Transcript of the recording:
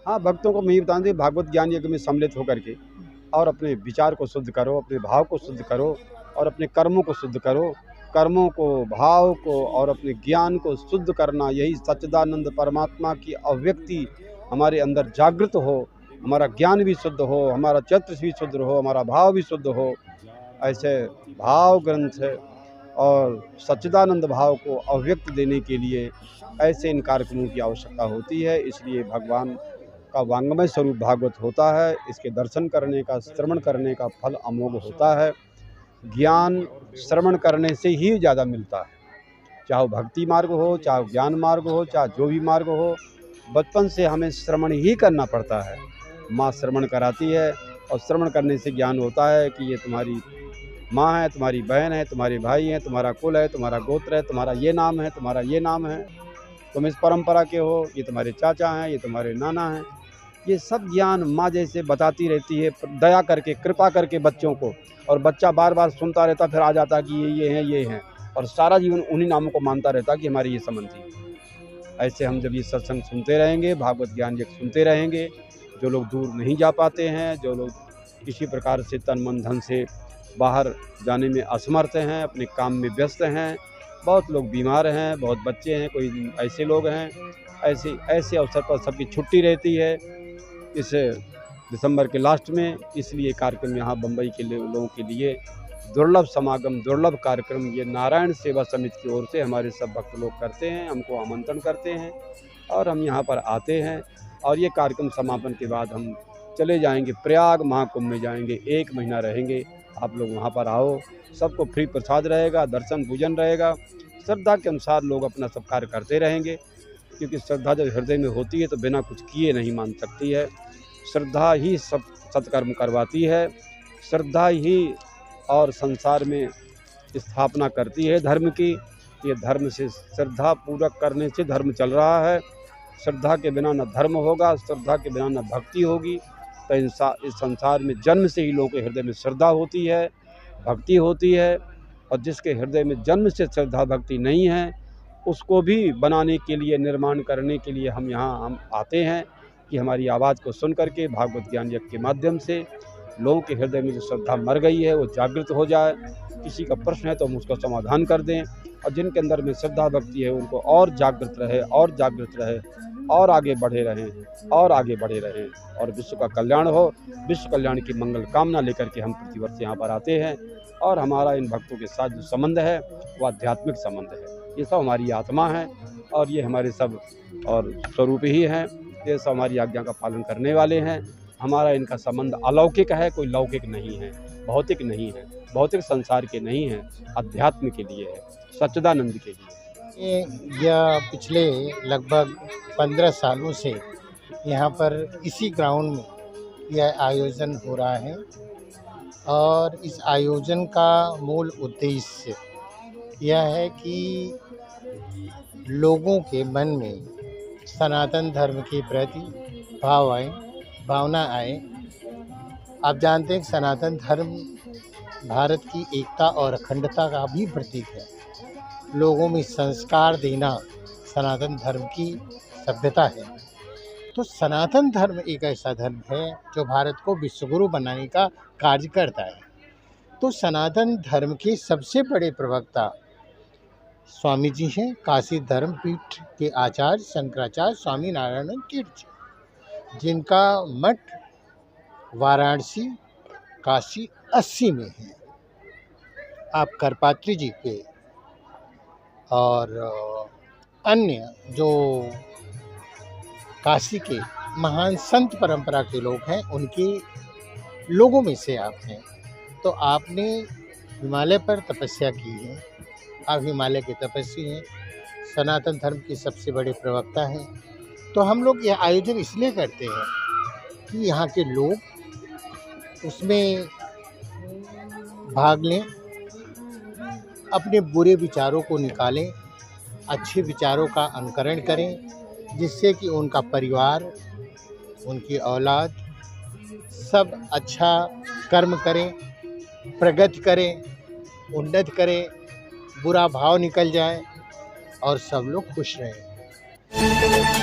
हाँ, भक्तों को मैं ये बताऊँ, भागवत ज्ञान यज्ञ में सम्मिलित होकर के और अपने विचार को शुद्ध करो, अपने भाव को शुद्ध करो और अपने कर्मों को शुद्ध करो। कर्मों को, भाव को और अपने ज्ञान को शुद्ध करना, यही सच्चिदानंद परमात्मा की अभिव्यक्ति हमारे अंदर जागृत हो, हमारा ज्ञान भी शुद्ध हो, हमारा चरित्र भी शुद्ध हो, हमारा भाव भी शुद्ध हो। ऐसे भाव ग्रंथ और सच्चिदानंद भाव को अभिव्यक्त देने के लिए ऐसे इन कार्यक्रमों की आवश्यकता होती है। इसलिए भगवान का वांग्मय स्वरूप भागवत होता है। इसके दर्शन करने का, श्रवण करने का फल अमोघ होता है। ज्ञान श्रवण करने से ही ज़्यादा मिलता है, चाहे वो भक्ति मार्ग हो, चाहे ज्ञान मार्ग हो, चाहे जो भी मार्ग हो। बचपन से हमें श्रवण ही करना पड़ता है। माँ श्रवण कराती है और श्रवण करने से ज्ञान होता है कि ये तुम्हारी माँ है, तुम्हारी बहन है, तुम्हारे भाई हैं, तुम्हारा कुल है, तुम्हारा गोत्र है, तुम्हारा ये नाम है, तुम्हारा ये नाम है, तुम इस परंपरा के हो, ये तुम्हारे चाचा हैं, ये तुम्हारे नाना हैं। ये सब ज्ञान माँ जैसे बताती रहती है, दया करके, कृपा करके बच्चों को। और बच्चा बार बार सुनता रहता, फिर आ जाता कि ये हैं, ये हैं, और सारा जीवन उन्हीं नामों को मानता रहता कि हमारी ये संबंधी। ऐसे हम जब ये सत्संग सुनते रहेंगे, भागवत ज्ञान यज्ञ सुनते रहेंगे, जो लोग दूर नहीं जा पाते हैं, जो लोग किसी प्रकार से तन मन धन से बाहर जाने में असमर्थ हैं, अपने काम में व्यस्त हैं, बहुत लोग बीमार हैं, बहुत बच्चे हैं, कोई ऐसे लोग हैं, ऐसे अवसर पर सबकी छुट्टी रहती है इस दिसंबर के लास्ट में। इसलिए कार्यक्रम यहाँ बम्बई के लोगों के लिए दुर्लभ समागम, दुर्लभ कार्यक्रम ये नारायण सेवा समिति की ओर से हमारे सब भक्त लोग करते हैं, हमको आमंत्रण करते हैं और हम यहाँ पर आते हैं। और ये कार्यक्रम समापन के बाद हम चले जाएंगे, प्रयाग महाकुंभ में जाएंगे, 1 महीना रहेंगे। आप लोग वहाँ पर आओ, सबको फ्री प्रसाद रहेगा, दर्शन पूजन रहेगा। श्रद्धा के अनुसार लोग अपना सब कार्य करते रहेंगे, क्योंकि श्रद्धा जब हृदय में होती है तो बिना कुछ किए नहीं मान सकती है। श्रद्धा ही सब सत्कर्म करवाती है, श्रद्धा ही और संसार में स्थापना करती है धर्म की। ये धर्म से, श्रद्धा पूरक करने से धर्म चल रहा है। श्रद्धा के बिना न धर्म होगा, श्रद्धा के बिना न भक्ति होगी। तो इस संसार में जन्म से ही लोगों के हृदय में श्रद्धा होती है, भक्ति होती है। और जिसके हृदय में जन्म से श्रद्धा भक्ति नहीं है, उसको भी बनाने के लिए, निर्माण करने के लिए हम आते हैं कि हमारी आवाज़ को सुन करके भगवत ज्ञान यज्ञ के माध्यम से लोगों के हृदय में जो श्रद्धा मर गई है वो जागृत हो जाए। किसी का प्रश्न है तो हम उसका समाधान कर दें, और जिनके अंदर में श्रद्धा भक्ति है उनको और जागृत रहे, और जागृत रहे, और आगे बढ़े रहें, और आगे बढ़े रहें, और विश्व का कल्याण हो। विश्व कल्याण की मंगल कामना लेकर के हम प्रतिवर्ष यहाँ पर आते हैं। और हमारा इन भक्तों के साथ जो संबंध है वो आध्यात्मिक संबंध है। ये सब हमारी आत्मा है और ये हमारे सब और स्वरूप ही हैं। ये सब हमारी आज्ञा का पालन करने वाले हैं। हमारा इनका संबंध अलौकिक है, कोई लौकिक नहीं है, भौतिक नहीं है, भौतिक संसार के नहीं है, अध्यात्म के लिए है, सच्चिदानंद के लिए। यह पिछले लगभग 15 सालों से यहाँ पर इसी ग्राउंड में यह आयोजन हो रहा है, और इस आयोजन का मूल उद्देश्य यह है कि लोगों के मन में सनातन धर्म के प्रति भावना आए। आप जानते हैं कि सनातन धर्म भारत की एकता और अखंडता का भी प्रतीक है। लोगों में संस्कार देना सनातन धर्म की सभ्यता है। तो सनातन धर्म एक ऐसा धर्म है जो भारत को विश्वगुरु बनाने का कार्य करता है। तो सनातन धर्म के सबसे बड़े प्रवक्ता स्वामी जी हैं, काशी धर्मपीठ के आचार्य शंकराचार्य स्वामी नारायण तीर्थ, जिनका मठ वाराणसी काशी 80 में है। आप करपात्री जी के और अन्य जो काशी के महान संत परंपरा के लोग हैं, उनके लोगों में से आप हैं। तो आपने हिमालय पर तपस्या की है, आप हिमालय के तपस्वी हैं, सनातन धर्म के सबसे बड़े प्रवक्ता हैं। तो हम लोग यह आयोजन इसलिए करते हैं कि यहाँ के लोग उसमें भाग लें, अपने बुरे विचारों को निकालें, अच्छे विचारों का अनुकरण करें, जिससे कि उनका परिवार, उनकी औलाद सब अच्छा कर्म करें, प्रगति करें, उन्नति करें, बुरा भाव निकल जाए और सब लोग खुश रहें।